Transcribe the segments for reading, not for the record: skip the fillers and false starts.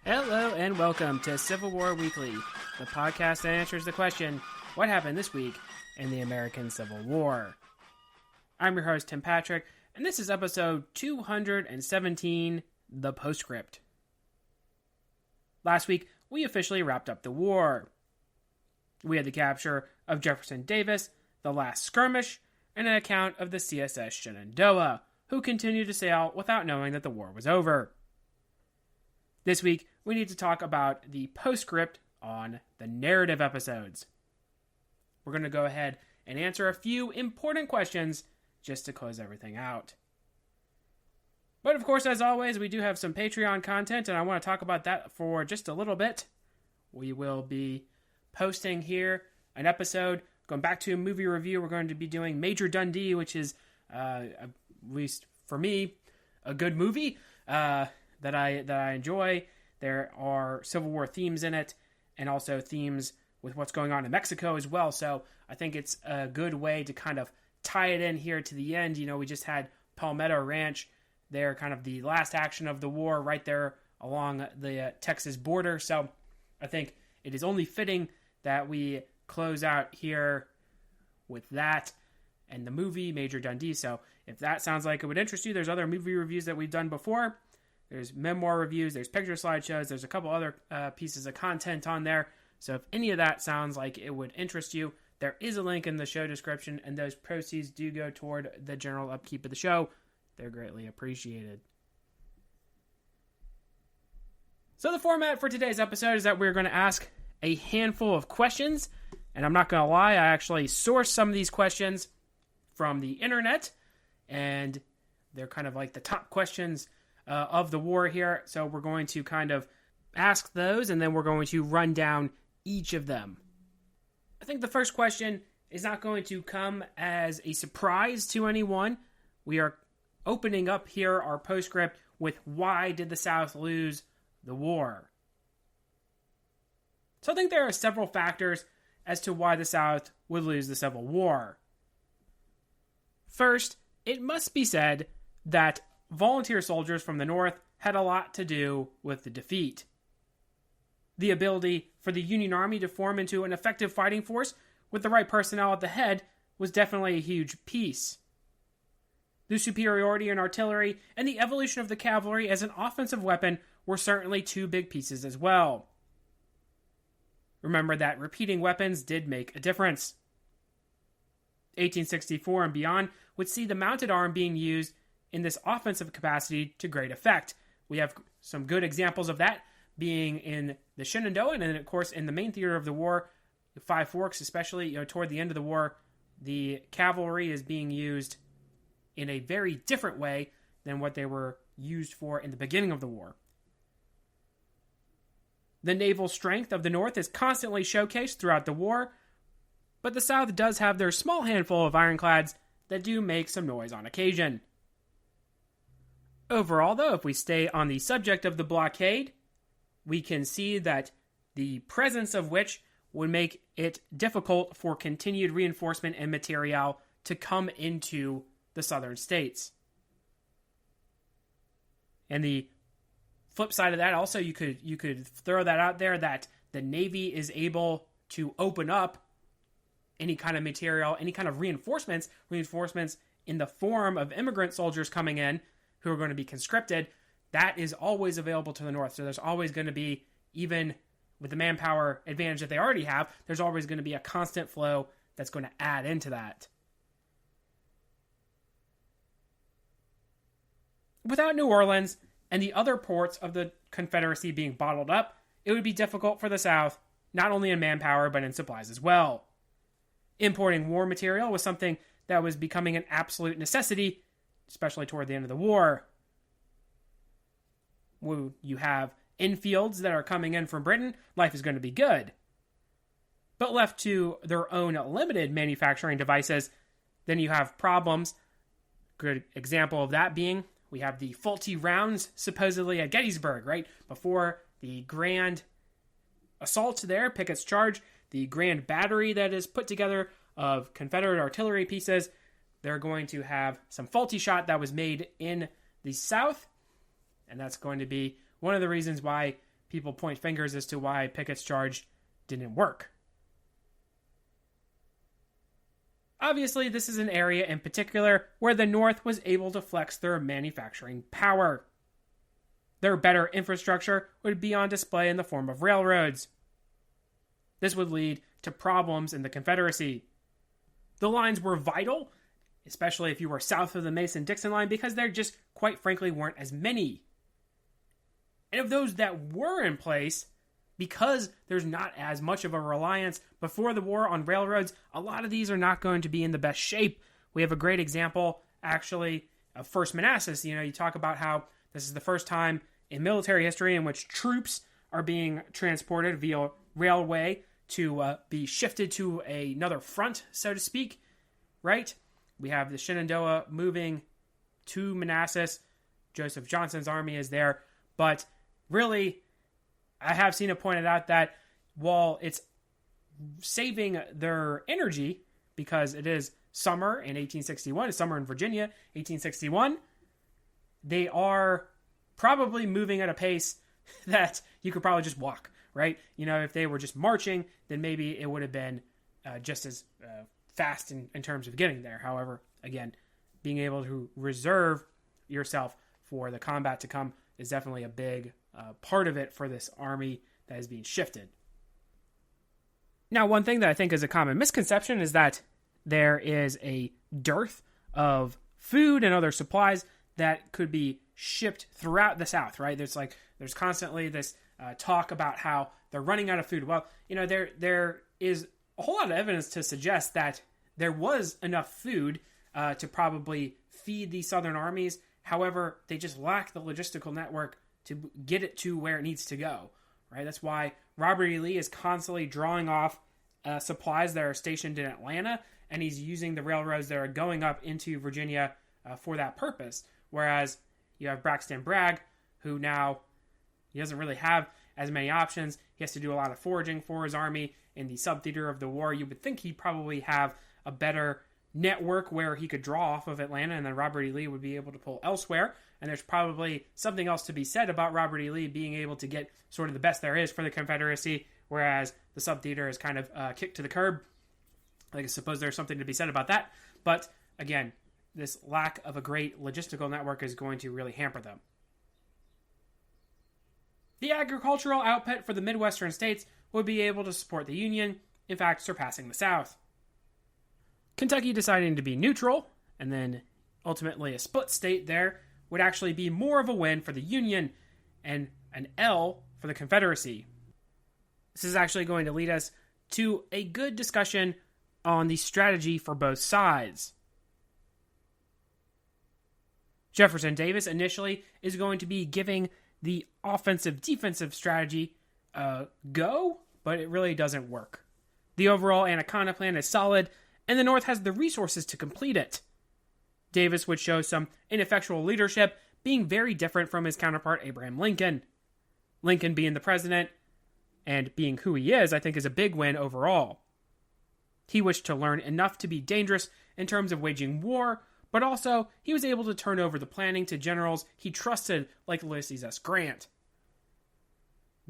Hello and welcome to Civil War Weekly, the podcast that answers the question, what happened this week in the American Civil War? I'm your host, Tim Patrick, and this is episode 217, The Postscript. Last week, we officially wrapped up the war. We had the capture of Jefferson Davis, the last skirmish, and an account of the CSS Shenandoah, who continued to sail without knowing that the war was over. This week, we need to talk about the postscript on the narrative episodes. We're going to go ahead and answer a few important questions just to close everything out. But of course, as always, we do have some Patreon content, and I want to talk about that for just a little bit. We will be posting here an episode, going back to a movie review. We're going to be doing Major Dundee, which is, at least for me, a good movie that I enjoy. There are Civil War themes in it, and also themes with what's going on in Mexico as well. So I think it's a good way to kind of tie it in here to the end. You know, we just had Palmetto Ranch there, kind of the last action of the war right there along the Texas border. So I think it is only fitting that we close out here with that and the movie Major Dundee. So if that sounds like it would interest you, there's other movie reviews that we've done before. There's memoir reviews, there's picture slideshows, there's a couple other pieces of content on there. So if any of that sounds like it would interest you, there is a link in the show description, and those proceeds do go toward the general upkeep of the show. They're greatly appreciated. So the format for today's episode is that we're going to ask a handful of questions, and I'm not going to lie, I actually sourced some of these questions from the internet, and they're kind of like the top questions of the war here. So we're going to kind of ask those, and then we're going to run down each of them. I think the first question is not going to come as a surprise to anyone. We are opening up here our postscript with, why did the South lose the war? So I think there are several factors as to why the South would lose the Civil War. First, it must be said that volunteer soldiers from the North had a lot to do with the defeat. The ability for the Union Army to form into an effective fighting force with the right personnel at the head was definitely a huge piece. The superiority in artillery and the evolution of the cavalry as an offensive weapon were certainly two big pieces as well. Remember that repeating weapons did make a difference. 1864 and beyond would see the mounted arm being used in this offensive capacity to great effect. We have some good examples of that being in the Shenandoah, and then of course in the main theater of the war, the Five Forks, especially, toward the end of the war, the cavalry is being used in a very different way than what they were used for in the beginning of the war. The naval strength of the North is constantly showcased throughout the war, but the South does have their small handful of ironclads that do make some noise on occasion. Overall, though, if we stay on the subject of the blockade, we can see that the presence of which would make it difficult for continued reinforcement and material to come into the southern states. And the flip side of that, also, you could throw that out there, that the Navy is able to open up any kind of material, any kind of reinforcements in the form of immigrant soldiers coming in who are going to be conscripted. That is always available to the North. So there's always going to be, even with the manpower advantage that they already have, there's always going to be a constant flow that's going to add into that. Without New Orleans and the other ports of the Confederacy being bottled up, it would be difficult for the South, not only in manpower, but in supplies as well. Importing war material was something that was becoming an absolute necessity, especially toward the end of the war. When you have infields that are coming in from Britain, life is going to be good. But left to their own limited manufacturing devices, then you have problems. Good example of that being, we have the faulty rounds supposedly at Gettysburg, right? Before the grand assault there, Pickett's charge, the grand battery that is put together of Confederate artillery pieces, they're going to have some faulty shot that was made in the South, and that's going to be one of the reasons why people point fingers as to why Pickett's charge didn't work. Obviously, this is an area in particular where the North was able to flex their manufacturing power. Their better infrastructure would be on display in the form of railroads. This would lead to problems in the Confederacy. The lines were vital, especially if you were south of the Mason-Dixon line, because there just, quite frankly, weren't as many. And of those that were in place, because there's not as much of a reliance before the war on railroads, a lot of these are not going to be in the best shape. We have a great example, actually, of First Manassas. You talk about how this is the first time in military history in which troops are being transported via railway to be shifted to another front, so to speak, right? We have the Shenandoah moving to Manassas. Joseph Johnston's army is there. But really, I have seen it pointed out that while it's saving their energy, because it is summer in 1861, it's summer in Virginia, 1861, they are probably moving at a pace that you could probably just walk, right? If they were just marching, then maybe it would have been just as fast in terms of getting there. However, again, being able to reserve yourself for the combat to come is definitely a big part of it for this army that is being shifted. Now, one thing that I think is a common misconception is that there is a dearth of food and other supplies that could be shipped throughout the South, right? There's constantly this talk about how they're running out of food. Well, there is a whole lot of evidence to suggest that there was enough food to probably feed these Southern armies. However, they just lack the logistical network to get it to where it needs to go, right? That's why Robert E. Lee is constantly drawing off supplies that are stationed in Atlanta, and he's using the railroads that are going up into Virginia for that purpose. Whereas you have Braxton Bragg, who now he doesn't really have as many options. He has to do a lot of foraging for his army in the subtheater of the war. You would think he'd probably have a better network where he could draw off of Atlanta, and then Robert E. Lee would be able to pull elsewhere. And there's probably something else to be said about Robert E. Lee being able to get sort of the best there is for the Confederacy, whereas the subtheater is kind of kicked to the curb. I suppose there's something to be said about that. But again, this lack of a great logistical network is going to really hamper them. The agricultural output for the Midwestern states would be able to support the Union, in fact, surpassing the South. Kentucky deciding to be neutral, and then ultimately a split state there, would actually be more of a win for the Union and an L for the Confederacy. This is actually going to lead us to a good discussion on the strategy for both sides. Jefferson Davis initially is going to be giving the offensive-defensive strategy a go, but it really doesn't work. The overall Anaconda Plan is solid, and the North has the resources to complete it. Davis would show some ineffectual leadership, being very different from his counterpart Abraham Lincoln. Lincoln being the president, and being who he is, I think is a big win overall. He wished to learn enough to be dangerous in terms of waging war, but also he was able to turn over the planning to generals he trusted like Ulysses S. Grant.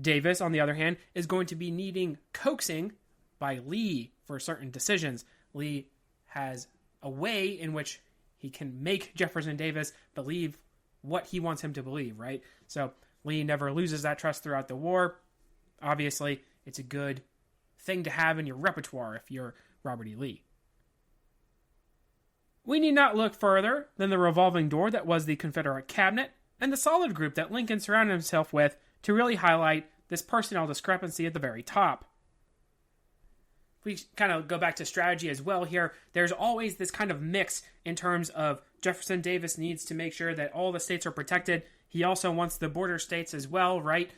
Davis, on the other hand, is going to be needing coaxing by Lee for certain decisions. Lee has a way in which he can make Jefferson Davis believe what he wants him to believe, right? So Lee never loses that trust throughout the war. Obviously, it's a good thing to have in your repertoire if you're Robert E. Lee. We need not look further than the revolving door that was the Confederate cabinet and the solid group that Lincoln surrounded himself with to really highlight this personnel discrepancy at the very top. If we kind of go back to strategy as well here, there's always this kind of mix in terms of Jefferson Davis needs to make sure that all the states are protected. He also wants the border states as well, right?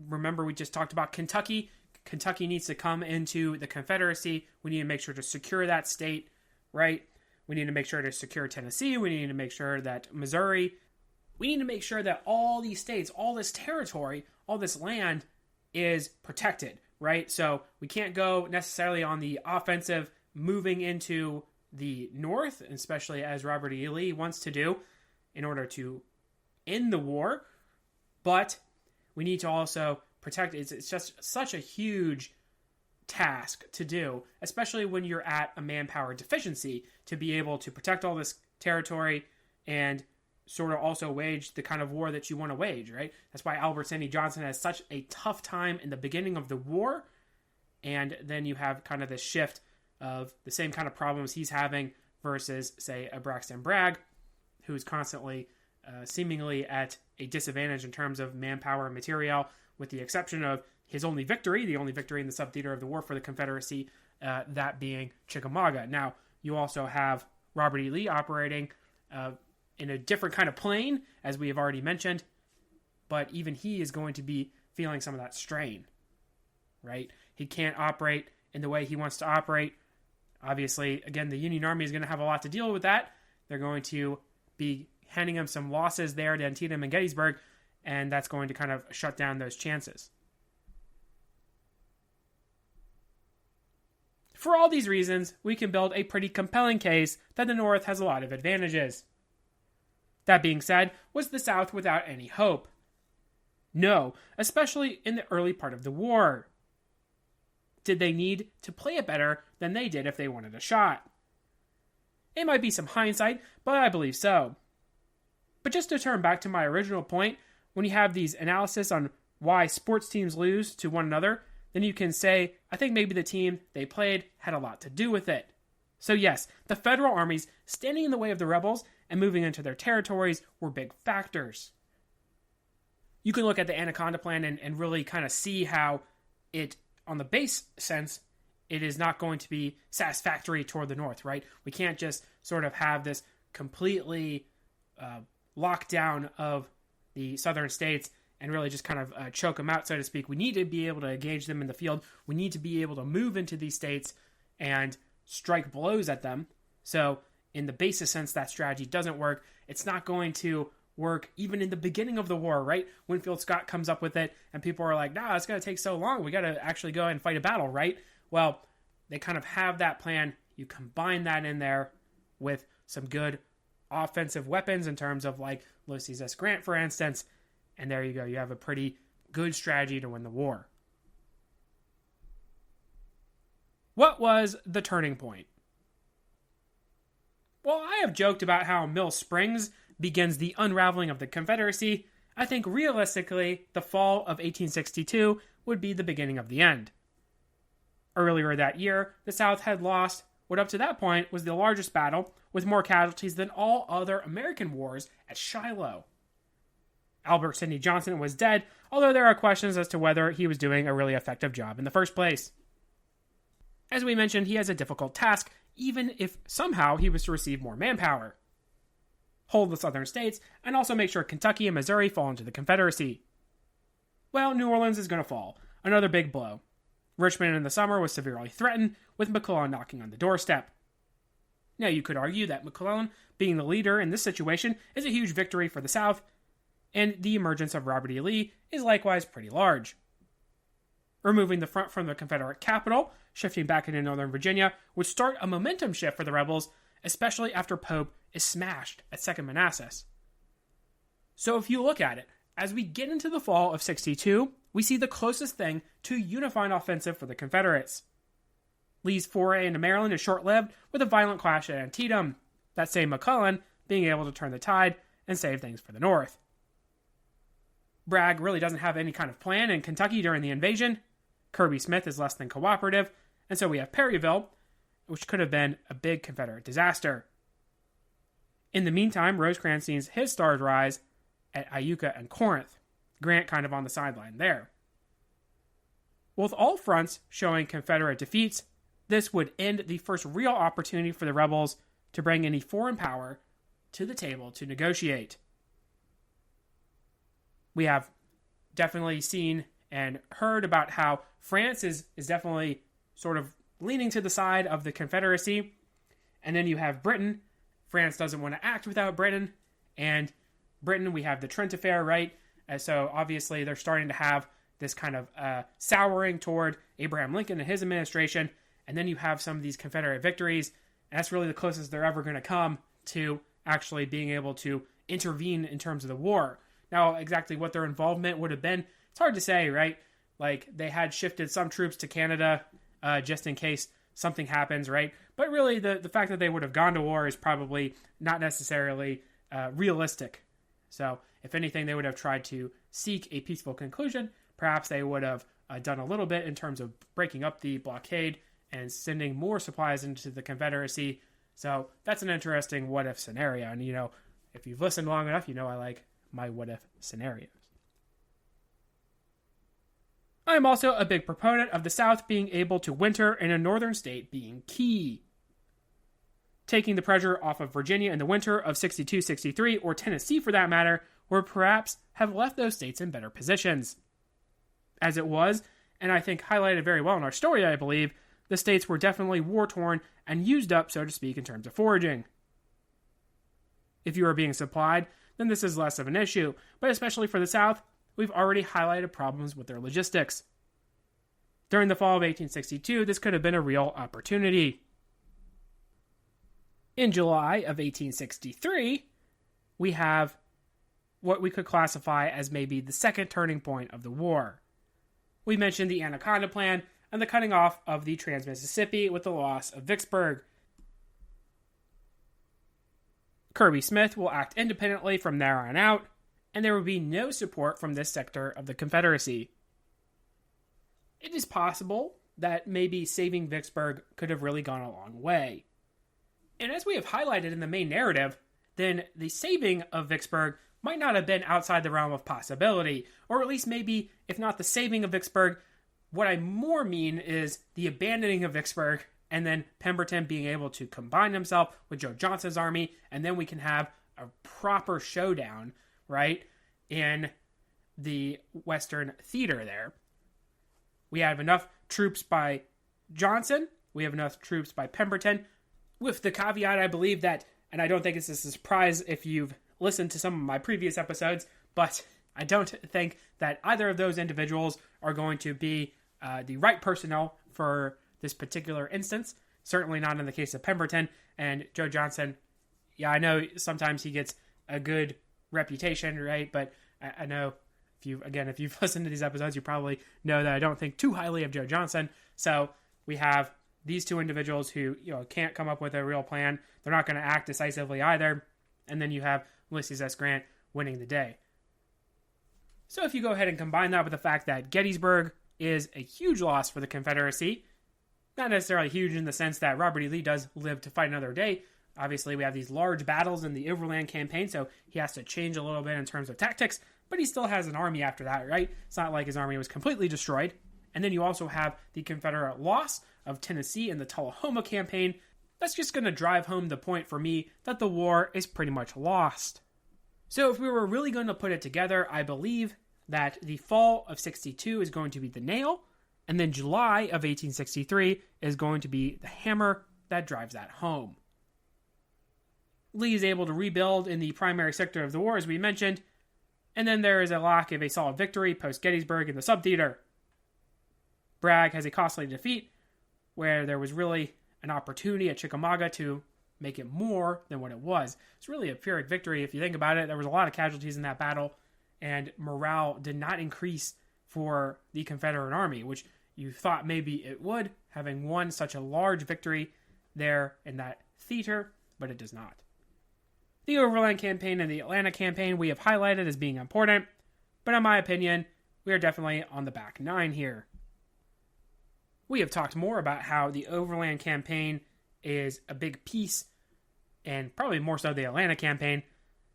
Remember, we just talked about Kentucky. Kentucky needs to come into the Confederacy. We need to make sure to secure that state, right? We need to make sure to secure Tennessee. We need to make sure that Missouri. We need to make sure that all these states, all this territory, all this land is protected, right? So we can't go necessarily on the offensive moving into the north, especially as Robert E. Lee wants to do in order to end the war. But we need to also protect. It's just such a huge task to do, especially when you're at a manpower deficiency, to be able to protect all this territory and sort of also wage the kind of war that you want to wage, right? That's why Albert Sidney Johnston has such a tough time in the beginning of the war, and then you have kind of this shift of the same kind of problems he's having versus, say, a Braxton Bragg, who's constantly seemingly at a disadvantage in terms of manpower and material, with the exception of his only victory, the only victory in the subtheater of the war for the Confederacy, that being Chickamauga. Now, you also have Robert E. Lee operating in a different kind of plane, as we have already mentioned, but even he is going to be feeling some of that strain, right? He can't operate in the way he wants to operate. Obviously, again, the Union Army is going to have a lot to deal with that. They're going to be handing him some losses there at Antietam and Gettysburg, and that's going to kind of shut down those chances. For all these reasons, we can build a pretty compelling case that the North has a lot of advantages. That being said, was the South without any hope? No, especially in the early part of the war. Did they need to play it better than they did if they wanted a shot? It might be some hindsight, but I believe so. But just to turn back to my original point, when you have these analysis on why sports teams lose to one another, then you can say, I think maybe the team they played had a lot to do with it. So yes, the federal armies standing in the way of the rebels and moving into their territories were big factors. You can look at the Anaconda Plan and really kind of see how it, on the base sense, it is not going to be satisfactory toward the North, right? We can't just sort of have this completely lockdown of the southern states and really just kind of choke them out, so to speak. We need to be able to engage them in the field. We need to be able to move into these states and strike blows at them. So in the basis sense, that strategy doesn't work. It's not going to work even in the beginning of the war, right? Winfield Scott comes up with it, and people are like, nah, it's going to take so long. We got to actually go and fight a battle, right? Well, they kind of have that plan. You combine that in there with some good offensive weapons in terms of like Ulysses S. Grant, for instance, and there you go. You have a pretty good strategy to win the war. What was the turning point? Well, I have joked about how Mill Springs begins the unraveling of the Confederacy. I think realistically, the fall of 1862 would be the beginning of the end. Earlier that year, the South had lost what up to that point was the largest battle, with more casualties than all other American wars, at Shiloh. Albert Sidney Johnston was dead, although there are questions as to whether he was doing a really effective job in the first place. As we mentioned, he has a difficult task, even if somehow he was to receive more manpower. Hold the southern states, and also make sure Kentucky and Missouri fall into the Confederacy. Well, New Orleans is going to fall. Another big blow. Richmond in the summer was severely threatened, with McClellan knocking on the doorstep. Now, you could argue that McClellan, being the leader in this situation, is a huge victory for the South, and the emergence of Robert E. Lee is likewise pretty large. Removing the front from the Confederate capital, shifting back into Northern Virginia, would start a momentum shift for the rebels, especially after Pope is smashed at Second Manassas. So if you look at it, as we get into the fall of 62, we see the closest thing to a unified offensive for the Confederates. Lee's foray into Maryland is short-lived, with a violent clash at Antietam, that same McClellan being able to turn the tide and save things for the North. Bragg really doesn't have any kind of plan in Kentucky during the invasion. Kirby Smith is less than cooperative, and so we have Perryville, which could have been a big Confederate disaster. In the meantime, Rosecrans sees his stars rise at Iuka and Corinth, Grant kind of on the sideline there. With all fronts showing Confederate defeats, this would end the first real opportunity for the rebels to bring any foreign power to the table to negotiate. We have definitely seen and heard about how France is definitely sort of leaning to the side of the Confederacy. And then you have Britain. France doesn't want to act without Britain. And Britain, we have the Trent Affair, right? And so obviously they're starting to have this kind of souring toward Abraham Lincoln and his administration. And then you have some of these Confederate victories. And that's really the closest they're ever going to come to actually being able to intervene in terms of the war. Now, exactly what their involvement would have been, it's hard to say, right? Like, they had shifted some troops to Canada just in case something happens, right? But really, the fact that they would have gone to war is probably not necessarily realistic. So, if anything, they would have tried to seek a peaceful conclusion. Perhaps they would have done a little bit in terms of breaking up the blockade and sending more supplies into the Confederacy. So, that's an interesting what-if scenario. And, if you've listened long enough, I like my what-if scenarios. I am also a big proponent of the South being able to winter in a northern state being key. Taking the pressure off of Virginia in the winter of 62-63, or Tennessee for that matter, would perhaps have left those states in better positions. As it was, and I think highlighted very well in our story, I believe, the states were definitely war-torn and used up, so to speak, in terms of foraging. If you are being supplied, then this is less of an issue, but especially for the South, we've already highlighted problems with their logistics. During the fall of 1862, this could have been a real opportunity. In July of 1863, we have what we could classify as maybe the second turning point of the war. We mentioned the Anaconda Plan and the cutting off of the Trans-Mississippi with the loss of Vicksburg. Kirby Smith will act independently from there on out, and there would be no support from this sector of the Confederacy. It is possible that maybe saving Vicksburg could have really gone a long way. And as we have highlighted in the main narrative, then the saving of Vicksburg might not have been outside the realm of possibility, or at least maybe, if not the saving of Vicksburg, what I more mean is the abandoning of Vicksburg, and then Pemberton being able to combine himself with Joe Johnston's army, and then we can have a proper showdown, right, in the Western theater there. We have enough troops by Johnson, we have enough troops by Pemberton, with the caveat, I believe that, and I don't think it's a surprise if you've listened to some of my previous episodes, but I don't think that either of those individuals are going to be the right personnel for this particular instance. Certainly not in the case of Pemberton and Joe Johnston. Yeah, I know sometimes he gets a good reputation, right? But I know if you've listened to these episodes, you probably know that I don't think too highly of Joe Johnston. So we have these two individuals who can't come up with a real plan. They're not going to act decisively either. And then you have Ulysses S. Grant winning the day. So if you go ahead and combine that with the fact that Gettysburg is a huge loss for the Confederacy, not necessarily huge in the sense that Robert E. Lee does live to fight another day. Obviously, we have these large battles in the Overland Campaign, so he has to change a little bit in terms of tactics, but he still has an army after that, right? It's not like his army was completely destroyed. And then you also have the Confederate loss of Tennessee in the Tullahoma Campaign. That's just going to drive home the point for me that the war is pretty much lost. So if we were really going to put it together, I believe that the fall of 62 is going to be the nail, and then July of 1863 is going to be the hammer that drives that home. Lee is able to rebuild in the primary sector of the war, as we mentioned, and then there is a lack of a solid victory post-Gettysburg in the subtheater. Bragg has a costly defeat, where there was really an opportunity at Chickamauga to make it more than what it was. It's really a Pyrrhic victory if you think about it. There was a lot of casualties in that battle, and morale did not increase for the Confederate Army, which you thought maybe it would, having won such a large victory there in that theater, but it does not. The Overland Campaign and the Atlanta Campaign we have highlighted as being important, but in my opinion, we are definitely on the back nine here. We have talked more about how the Overland Campaign is a big piece, and probably more so the Atlanta Campaign,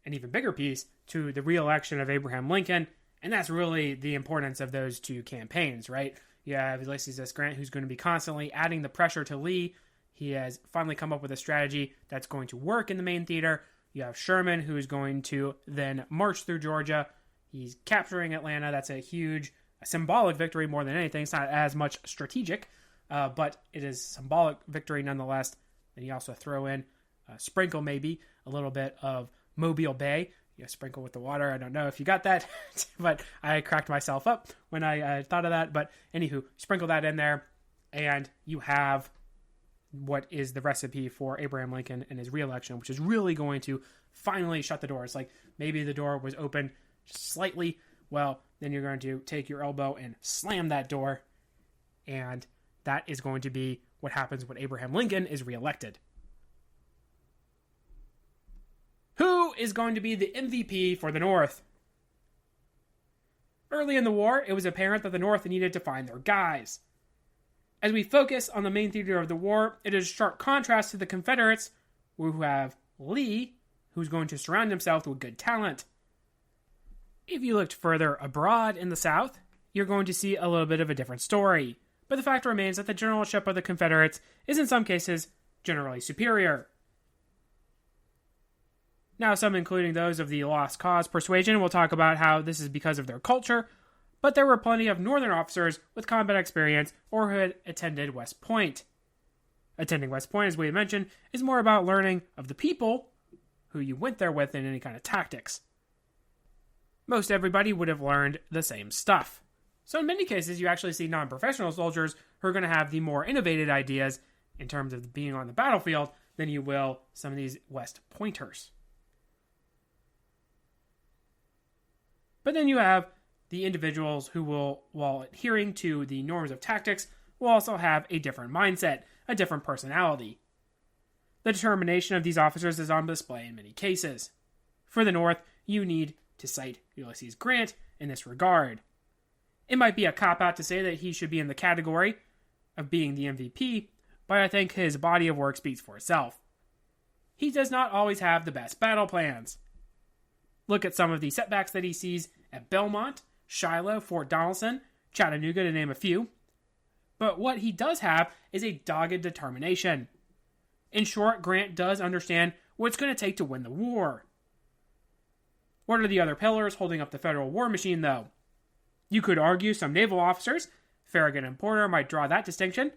an even bigger piece, to the re-election of Abraham Lincoln, and that's really the importance of those two campaigns, right? You have Ulysses S. Grant, who's going to be constantly adding the pressure to Lee. He has finally come up with a strategy that's going to work in the main theater. You have Sherman, who is going to then march through Georgia. He's capturing Atlanta. That's a huge symbolic victory more than anything. It's not as much strategic, but it is symbolic victory nonetheless. And you also throw in, sprinkle maybe, a little bit of Mobile Bay. You sprinkle with the water. I don't know if you got that, but I cracked myself up when I thought of that. But anywho, sprinkle that in there, and you have what is the recipe for Abraham Lincoln and his re-election, which is really going to finally shut the door. It's like maybe the door was open just slightly, well, then you're going to take your elbow and slam that door. And that is going to be what happens when Abraham Lincoln is reelected. Who is going to be the MVP for the North? Early in the war, it was apparent that the North needed to find their guys. As we focus on the main theater of the war, it is a sharp contrast to the Confederates, who have Lee, who's going to surround himself with good talent. If you looked further abroad in the South, you're going to see a little bit of a different story. But the fact remains that the generalship of the Confederates is in some cases generally superior. Now, some, including those of the Lost Cause persuasion, will talk about how this is because of their culture, but there were plenty of Northern officers with combat experience or who had attended West Point. Attending West Point, as we mentioned, is more about learning of the people who you went there with than any kind of tactics. Most everybody would have learned the same stuff. So in many cases, you actually see non-professional soldiers who are going to have the more innovative ideas in terms of being on the battlefield than you will some of these West Pointers. But then you have the individuals who will, while adhering to the norms of tactics, will also have a different mindset, a different personality. The determination of these officers is on display in many cases. For the North, you need to cite Ulysses Grant in this regard. It might be a cop-out to say that he should be in the category of being the MVP, but I think his body of work speaks for itself. He does not always have the best battle plans. Look at some of the setbacks that he sees at Belmont, Shiloh, Fort Donelson, Chattanooga, to name a few. But what he does have is a dogged determination. In short, Grant does understand what it's going to take to win the war. What are the other pillars holding up the federal war machine, though? You could argue some naval officers, Farragut and Porter, might draw that distinction.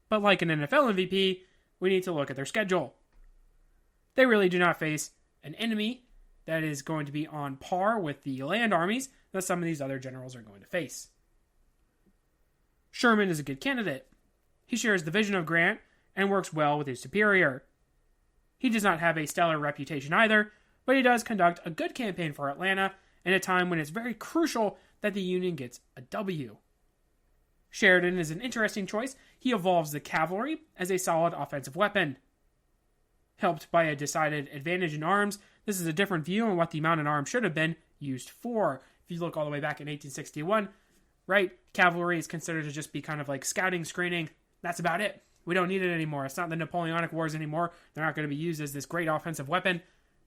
But like an NFL MVP, we need to look at their schedule. They really do not face an enemy that is going to be on par with the land armies that some of these other generals are going to face. Sherman is a good candidate. He shares the vision of Grant and works well with his superior. He does not have a stellar reputation either, but he does conduct a good campaign for Atlanta in a time when it's very crucial that the Union gets a W. Sheridan is an interesting choice. He evolves the cavalry as a solid offensive weapon. Helped by a decided advantage in arms, this is a different view on what the mounted arms should have been used for. If you look all the way back in 1861, right, cavalry is considered to just be kind of like scouting, screening. That's about it. We don't need it anymore. It's not the Napoleonic Wars anymore. They're not going to be used as this great offensive weapon.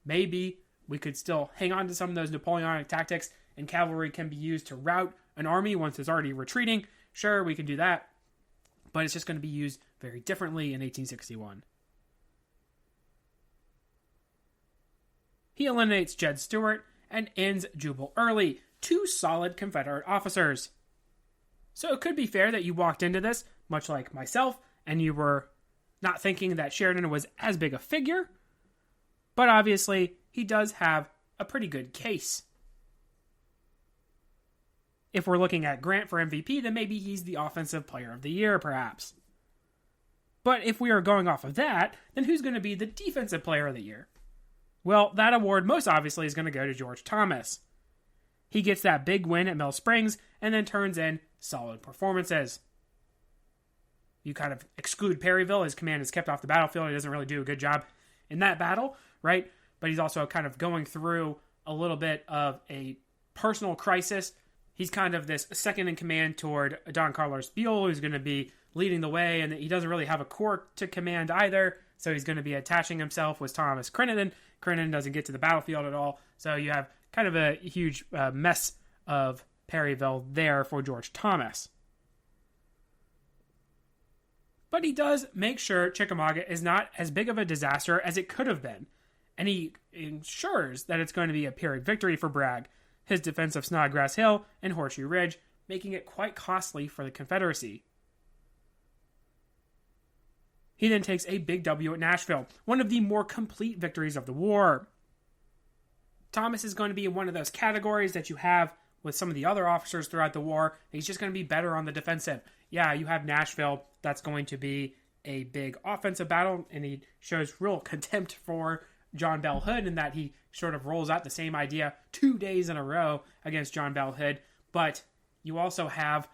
Maybe we could still hang on to some of those Napoleonic tactics, and cavalry can be used to rout an army once it's already retreating. Sure, we can do that, but it's just going to be used very differently in 1861. He eliminates Jed Stuart and ends Jubal Early, two solid Confederate officers. So it could be fair that you walked into this, much like myself, and you were not thinking that Sheridan was as big a figure, but obviously he does have a pretty good case. If we're looking at Grant for MVP, then maybe he's the Offensive Player of the Year, perhaps. But if we are going off of that, then who's going to be the Defensive Player of the Year? Well, that award most obviously is going to go to George Thomas. He gets that big win at Mill Springs and then turns in solid performances. You kind of exclude Perryville. His command is kept off the battlefield. He doesn't really do a good job in that battle, right? But he's also kind of going through a little bit of a personal crisis. He's kind of this second in command toward Don Carlos Buell, who's going to be leading the way, and he doesn't really have a corps to command either, so he's going to be attaching himself with Thomas Crittenden. Crittenden doesn't get to the battlefield at all, so you have kind of a huge mess of Perryville there for George Thomas. But he does make sure Chickamauga is not as big of a disaster as it could have been, and he ensures that it's going to be a Pyrrhic victory for Bragg, his defense of Snodgrass Hill and Horseshoe Ridge, making it quite costly for the Confederacy. He then takes a big W at Nashville, one of the more complete victories of the war. Thomas is going to be in one of those categories that you have with some of the other officers throughout the war. He's just going to be better on the defensive. Yeah, you have Nashville. That's going to be a big offensive battle, and he shows real contempt for John Bell Hood in that he sort of rolls out the same idea 2 days in a row against John Bell Hood, but you also have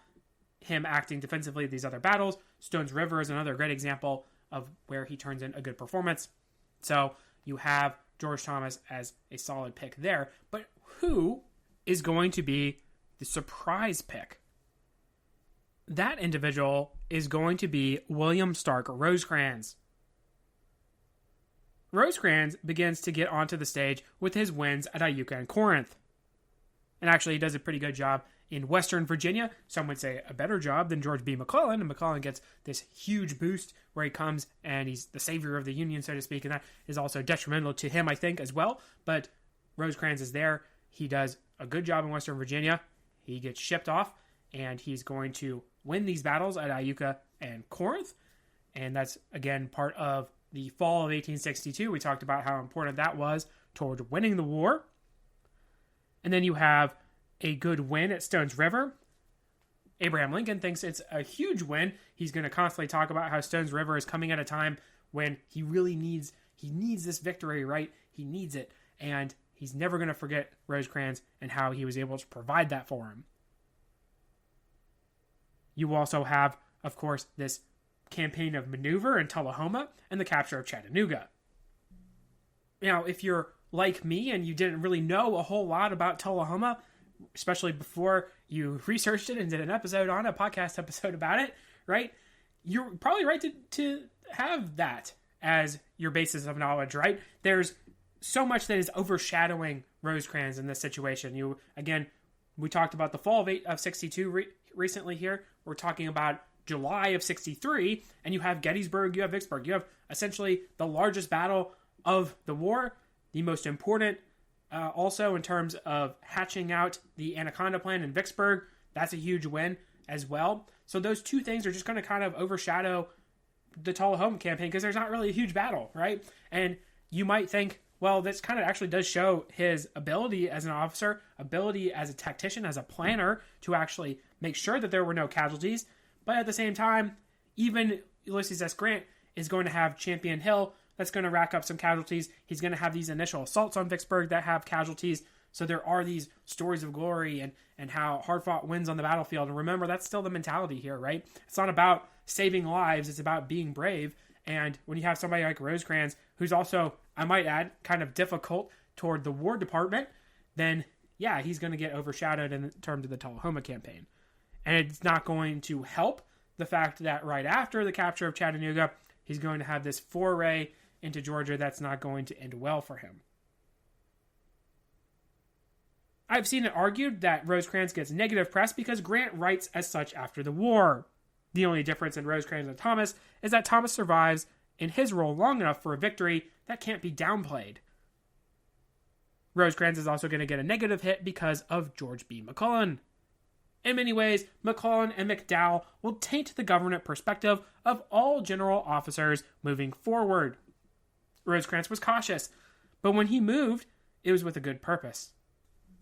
him acting defensively at these other battles. Stones River is another great example of where he turns in a good performance. So you have George Thomas as a solid pick there. But who is going to be the surprise pick? That individual is going to be William Stark Rosecrans. Rosecrans begins to get onto the stage with his wins at Iuka and Corinth. And actually, he does a pretty good job in Western Virginia. Some would say a better job than George B. McClellan. And McClellan gets this huge boost where he comes and he's the savior of the Union, so to speak. And that is also detrimental to him, I think, as well. But Rosecrans is there. He does a good job in Western Virginia. He gets shipped off, and he's going to win these battles at Iuka and Corinth. And that's, again, part of the fall of 1862. We talked about how important that was toward winning the war. And then you have a good win at Stones River. Abraham Lincoln thinks it's a huge win. He's going to constantly talk about how Stones River is coming at a time when he really needs this victory, right? He needs it. And he's never going to forget Rosecrans and how he was able to provide that for him. You also have, of course, this campaign of maneuver in Tullahoma and the capture of Chattanooga. Now, if you're like me and you didn't really know a whole lot about Tullahoma, especially before you researched it and did an episode on a podcast episode about it, right? You're probably right to have that as your basis of knowledge, right? There's so much that is overshadowing Rosecrans in this situation. We talked about the fall of 62 recently here. We're talking about July of 63, and you have Gettysburg, you have Vicksburg. You have essentially the largest battle of the war, the most important also in terms of hatching out the Anaconda Plan in Vicksburg. That's a huge win as well. So those two things are just going to kind of overshadow the Tullahoma campaign because there's not really a huge battle, right? And you might think, well, this kind of actually does show his ability as an officer, ability as a tactician, as a planner to actually make sure that there were no casualties. But at the same time, even Ulysses S. Grant is going to have Champion Hill that's going to rack up some casualties. He's going to have these initial assaults on Vicksburg that have casualties. So there are these stories of glory and how hard-fought wins on the battlefield. And remember, that's still the mentality here, right? It's not about saving lives. It's about being brave. And when you have somebody like Rosecrans, who's also, I might add, kind of difficult toward the War Department, then, yeah, he's going to get overshadowed in terms of the Tullahoma campaign. And it's not going to help the fact that right after the capture of Chattanooga, he's going to have this foray into Georgia that's not going to end well for him. I've seen it argued that Rosecrans gets negative press because Grant writes as such after the war. The only difference in Rosecrans and Thomas is that Thomas survives in his role long enough for a victory that can't be downplayed. Rosecrans is also going to get a negative hit because of George B. McClellan. In many ways, McClellan and McDowell will taint the government perspective of all general officers moving forward. Rosecrans was cautious, but when he moved, it was with a good purpose.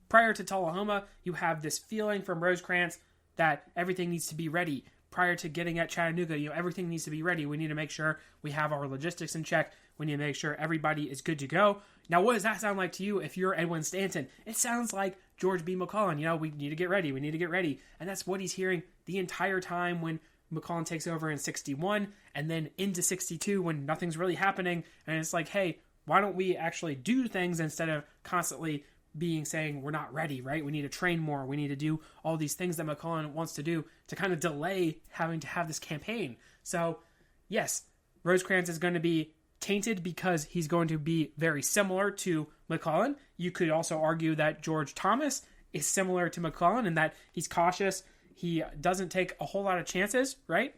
Prior to Tullahoma, you have this feeling from Rosecrans that everything needs to be ready. Prior to getting at Chattanooga, everything needs to be ready. We need to make sure we have our logistics in check. We need to make sure everybody is good to go. Now, what does that sound like to you if you're Edwin Stanton? It sounds like George B. McClellan. We need to get ready. We need to get ready. And that's what he's hearing the entire time when McClellan takes over in 61 and then into 62 when nothing's really happening. And it's like, hey, why don't we actually do things instead of constantly saying we're not ready, right? We need to train more. We need to do all these things that McClellan wants to do to kind of delay having to have this campaign. So, yes, Rosecrans is going to be tainted because he's going to be very similar to McClellan. You could also argue that George Thomas is similar to McClellan in that he's cautious. He doesn't take a whole lot of chances, right?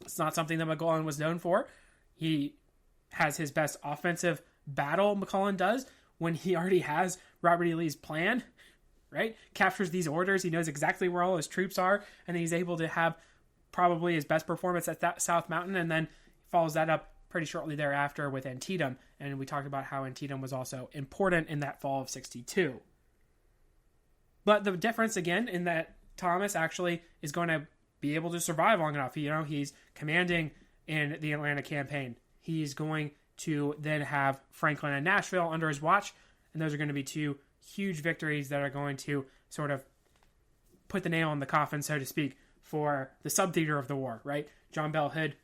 It's not something that McClellan was known for. He has his best offensive battle, McClellan does, when he already has Robert E. Lee's plan, right? Captures these orders. He knows exactly where all his troops are, and he's able to have probably his best performance at that South Mountain, and then follows that up pretty shortly thereafter with Antietam. And we talked about how Antietam was also important in that fall of 62. But the difference, again, in that Thomas actually is going to be able to survive long enough. He's commanding in the Atlanta campaign. He's going to then have Franklin and Nashville under his watch. And those are going to be two huge victories that are going to sort of put the nail in the coffin, so to speak, for the sub-theater of the war, right? John Bell Hood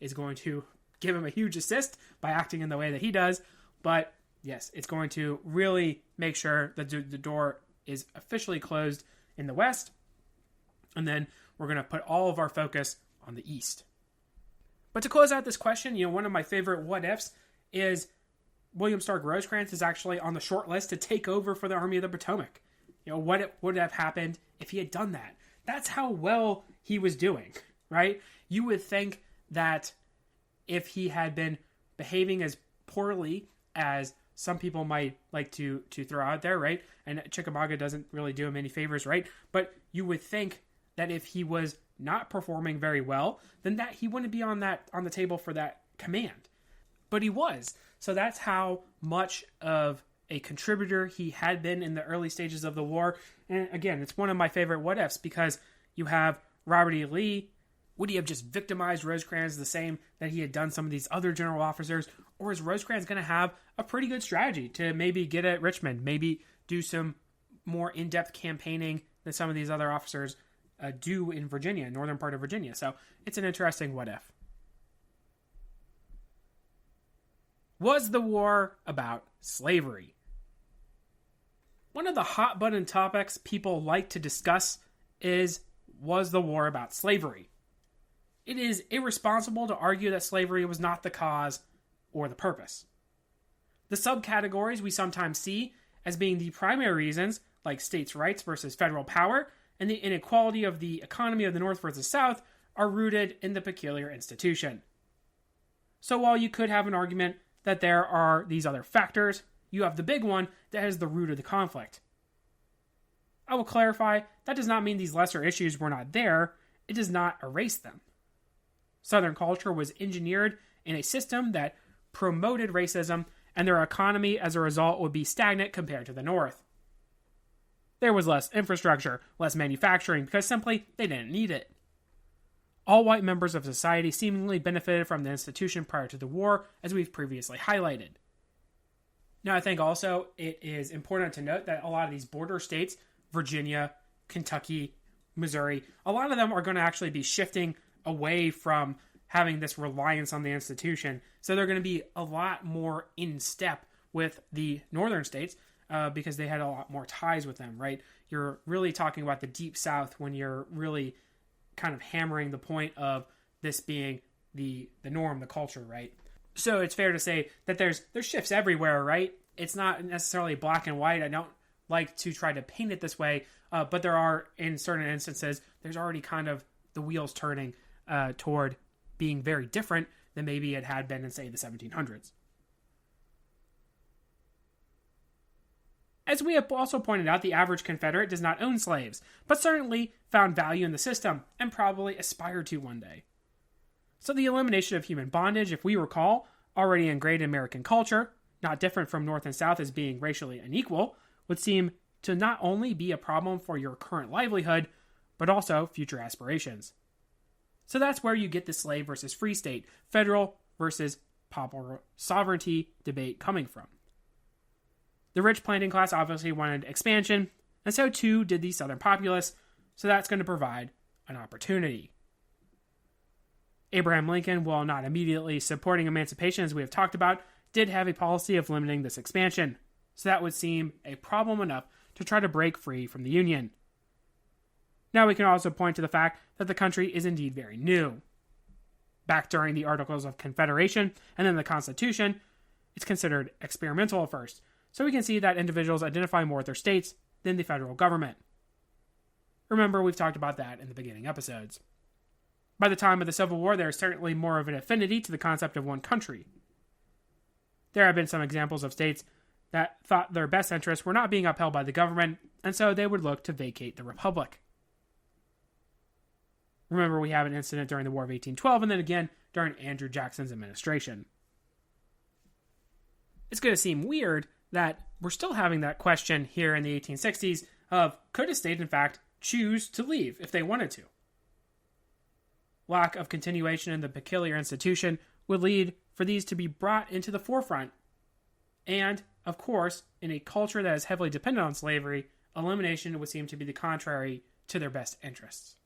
is going to give him a huge assist by acting in the way that he does. But yes, it's going to really make sure that the door is officially closed in the West. And then we're going to put all of our focus on the East. But to close out this question, one of my favorite what-ifs is William Stark Rosecrans is actually on the short list to take over for the Army of the Potomac. What would have happened if he had done that? That's how well he was doing, right? You would think that if he had been behaving as poorly as some people might like to throw out there, right? And Chickamauga doesn't really do him any favors, right? But you would think that if he was not performing very well, then that he wouldn't be on the table for that command. But he was. So that's how much of a contributor he had been in the early stages of the war. And again, it's one of my favorite what-ifs because you have Robert E. Lee. Would he have just victimized Rosecrans the same that he had done some of these other general officers? Or is Rosecrans going to have a pretty good strategy to maybe get at Richmond, maybe do some more in-depth campaigning than some of these other officers do in Virginia, northern part of Virginia? So it's an interesting what-if. Was the war about slavery? One of the hot-button topics people like to discuss is, was the war about slavery? It is irresponsible to argue that slavery was not the cause or the purpose. The subcategories we sometimes see as being the primary reasons, like states' rights versus federal power, and the inequality of the economy of the North versus South, are rooted in the peculiar institution. So while you could have an argument that there are these other factors, you have the big one that is the root of the conflict. I will clarify, that does not mean these lesser issues were not there. It does not erase them. Southern culture was engineered in a system that promoted racism, and their economy as a result would be stagnant compared to the North. There was less infrastructure, less manufacturing, because simply they didn't need it. All white members of society seemingly benefited from the institution prior to the war, as we've previously highlighted. Now, I think also it is important to note that a lot of these border states, Virginia, Kentucky, Missouri, a lot of them are going to actually be shifting away from having this reliance on the institution. So they're going to be a lot more in step with the northern states because they had a lot more ties with them, right? You're really talking about the Deep South when you're really kind of hammering the point of this being the norm, the culture, right? So it's fair to say that there's shifts everywhere, right? It's not necessarily black and white. I don't like to try to paint it this way, but there are, in certain instances, there's already kind of the wheels turning toward being very different than maybe it had been in, say, the 1700s. As we have also pointed out, the average Confederate does not own slaves, but certainly found value in the system and probably aspired to one day. So the elimination of human bondage, if we recall, already ingrained in American culture, not different from North and South as being racially unequal, would seem to not only be a problem for your current livelihood, but also future aspirations. So that's where you get the slave versus free state, federal versus popular sovereignty debate coming from. The rich planting class obviously wanted expansion, and so too did the southern populace, so that's going to provide an opportunity. Abraham Lincoln, while not immediately supporting emancipation as we have talked about, did have a policy of limiting this expansion, so that would seem a problem enough to try to break free from the Union. Now we can also point to the fact that the country is indeed very new. Back during the Articles of Confederation and then the Constitution, it's considered experimental at first, so we can see that individuals identify more with their states than the federal government. Remember, we've talked about that in the beginning episodes. By the time of the Civil War, there is certainly more of an affinity to the concept of one country. There have been some examples of states that thought their best interests were not being upheld by the government, and so they would look to vacate the Republic. Remember, we have an incident during the War of 1812, and then again during Andrew Jackson's administration. It's going to seem weird that we're still having that question here in the 1860s of, could a state, in fact, choose to leave if they wanted to? Lack of continuation in the peculiar institution would lead for these to be brought into the forefront. And, of course, in a culture that is heavily dependent on slavery, elimination would seem to be the contrary to their best interests.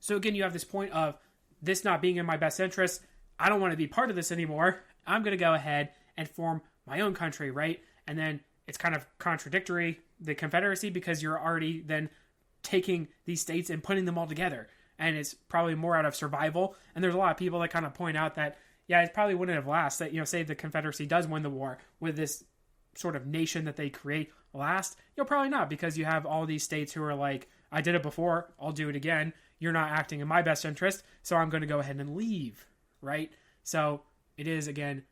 So again, you have this point of this not being in my best interest. I don't want to be part of this anymore. I'm going to go ahead and form my own country, right? And then it's kind of contradictory, the Confederacy, because you're already then taking these states and putting them all together. And it's probably more out of survival. And there's a lot of people that kind of point out that, yeah, it probably wouldn't have lasted. That, say the Confederacy does win the war with this sort of nation that they create last. Probably not, because you have all these states who are like, I did it before, I'll do it again. You're not acting in my best interest, so I'm going to go ahead and leave, right? So it is, again,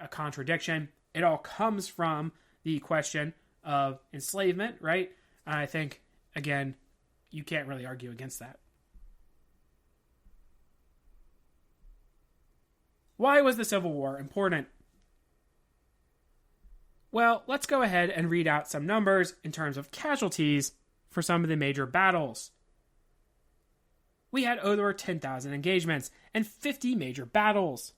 a contradiction. It all comes from the question of enslavement, right? And I think, again, you can't really argue against that. Why was the Civil War important? Well, let's go ahead and read out some numbers in terms of casualties for some of the major battles. We had over 10,000 engagements and 50 major battles.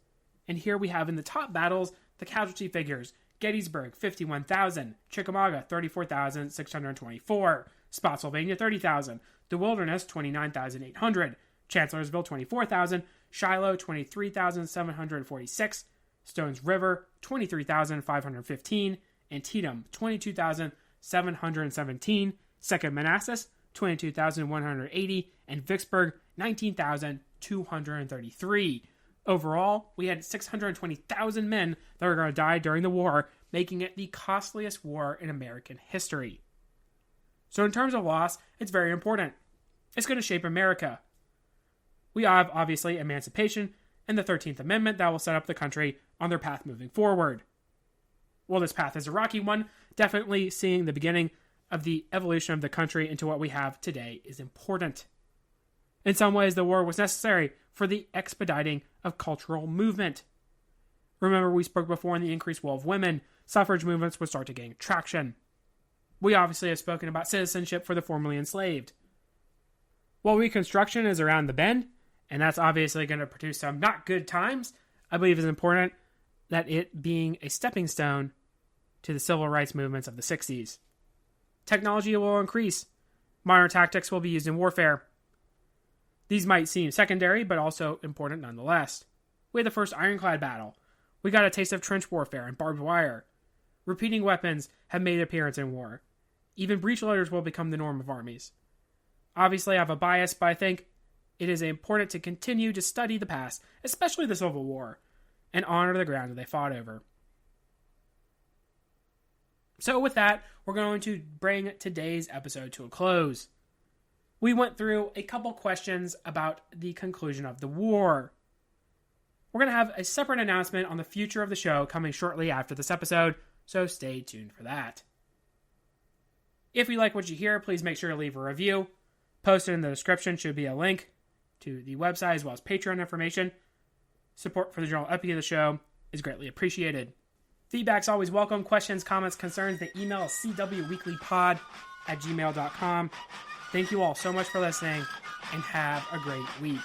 And here we have in the top battles the casualty figures. Gettysburg, 51,000. Chickamauga, 34,624. Spotsylvania, 30,000. The Wilderness, 29,800. Chancellorsville, 24,000. Shiloh, 23,746. Stones River, 23,515. Antietam, 22,717. Second Manassas, 22,180. And Vicksburg, 19,233. Overall, we had 620,000 men that were going to die during the war, making it the costliest war in American history. So in terms of loss, it's very important. It's going to shape America. We have, obviously, emancipation and the 13th Amendment that will set up the country on their path moving forward. Well, this path is a rocky one. Definitely seeing the beginning of the evolution of the country into what we have today is important. In some ways, the war was necessary for the expediting of cultural movement. Remember, we spoke before in the increased role of women, suffrage movements would start to gain traction. We obviously have spoken about citizenship for the formerly enslaved. While Reconstruction is around the bend, and that's obviously going to produce some not good times, I believe it's important that it being a stepping stone to the civil rights movements of the 60s. Technology will increase. Modern tactics will be used in warfare. These might seem secondary, but also important nonetheless. We had the first ironclad battle. We got a taste of trench warfare and barbed wire. Repeating weapons have made an appearance in war. Even breechloaders will become the norm of armies. Obviously, I have a bias, but I think it is important to continue to study the past, especially the Civil War, and honor the ground that they fought over. So with that, we're going to bring today's episode to a close. We went through a couple questions about the conclusion of the war. We're going to have a separate announcement on the future of the show coming shortly after this episode, so stay tuned for that. If you like what you hear, please make sure to leave a review. Posted in the description should be a link to the website as well as Patreon information. Support for the general upkeep of the show is greatly appreciated. Feedback's always welcome. Questions, comments, concerns, the email is cwweeklypod@gmail.com. Thank you all so much for listening, and have a great week.